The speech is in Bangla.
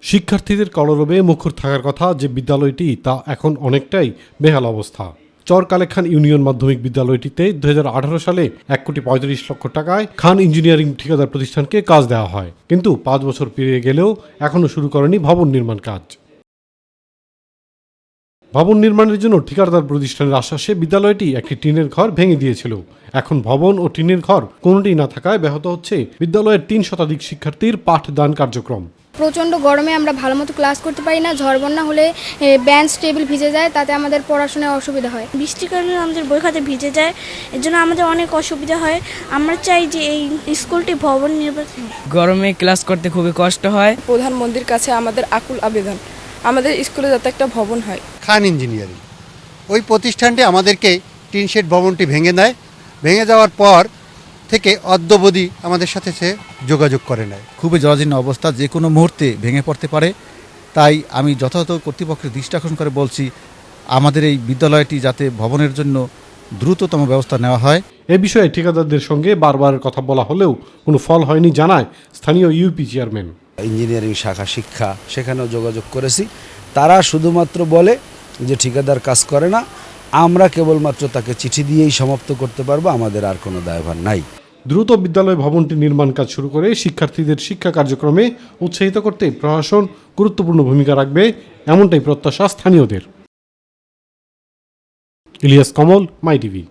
শিক্ষার্থীদের কলরবে মুখর থাকার কথা যে বিদ্যালয়টি তা এখন অনেকটাই বেহাল অবস্থা। চর কালেখান ইউনিয়ন মাধ্যমিক বিদ্যালয়টিতে 2018 সালে 1,35,00,000 টাকায় খান ইঞ্জিনিয়ারিং ঠিকাদার প্রতিষ্ঠানকে কাজ দেওয়া হয়, কিন্তু 5 বছর পেরিয়ে গেলেও এখনও শুরু করেনি ভবন নির্মাণ কাজ। ভবন নির্মাণের জন্য ঠিকাদার প্রতিষ্ঠানের আশ্বাসে বিদ্যালয়টি একটি টিনের ঘর ভেঙে দিয়েছিল। এখন ভবন ও টিনের ঘর কোনোটি না থাকায় ব্যাহত হচ্ছে বিদ্যালয়ের 3 শতাধিক শিক্ষার্থীর পাঠদান কার্যক্রম। প্রচণ্ড গরমে আমরা ভালো মতো ক্লাস করতে পারি না। ঝড় বন্যা হলে বেঞ্চ টেবিল ভিজে যায়, তাতে আমাদের পড়াশোনায় অসুবিধা হয়। বৃষ্টির কারণে আমাদের বই খাতা ভিজে যায়, এর জন্য আমাদের অনেক অসুবিধা হয়। আমরা চাই যে এই স্কুলটি ভবন নির্মাণ। গরমে ক্লাস করতে খুবই কষ্ট হয়। প্রধানমন্ত্রীর কাছে আমাদের আকুল আবেদন, আমাদের স্কুলে যাতে একটা ভবন হয়। খান ইঞ্জিনিয়ারিং ওই প্রতিষ্ঠানটি আমাদেরকে টিন শেড ভবনটি ভেঙে দেয়। ভেঙে যাওয়ার পর থেকে অদ্যাবধি আমাদের সাথে সে যোগাযোগ করে নেয়। খুবই জরাজীর্ণ অবস্থা, যে কোনো মুহূর্তে ভেঙে পড়তে পারে। তাই আমি যথাযথ কর্তৃপক্ষের দৃষ্টি আকর্ষণ করে বলছি, আমাদের এই বিদ্যালয়টি যাতে ভবনের জন্য দ্রুততম ব্যবস্থা নেওয়া হয়। এ বিষয়ে ঠিকাদারদের সঙ্গে বারবার কথা বলা হলেও কোনো ফল হয়নি জানায় স্থানীয় ইউপি চেয়ারম্যান। ইঞ্জিনিয়ারিং শাখা শিক্ষা সেখানেও যোগাযোগ করেছি, তারা শুধুমাত্র বলে যে ঠিকাদার কাজ করে না, আমরা কেবলমাত্র তাকে চিঠি দিয়েই সমাপ্ত করতে পারবো, আমাদের আর কোনো দায়ভার নাই। দ্রুত বিদ্যালয় ভবনটি নির্মাণ কাজ শুরু করে শিক্ষার্থীদের শিক্ষা কার্যক্রমে উৎসাহিত করতে প্রশাসন গুরুত্বপূর্ণ ভূমিকা রাখবে, এমনটাই প্রত্যাশা স্থানীয়দের। ইলিয়াস কমল, মাই টিভি।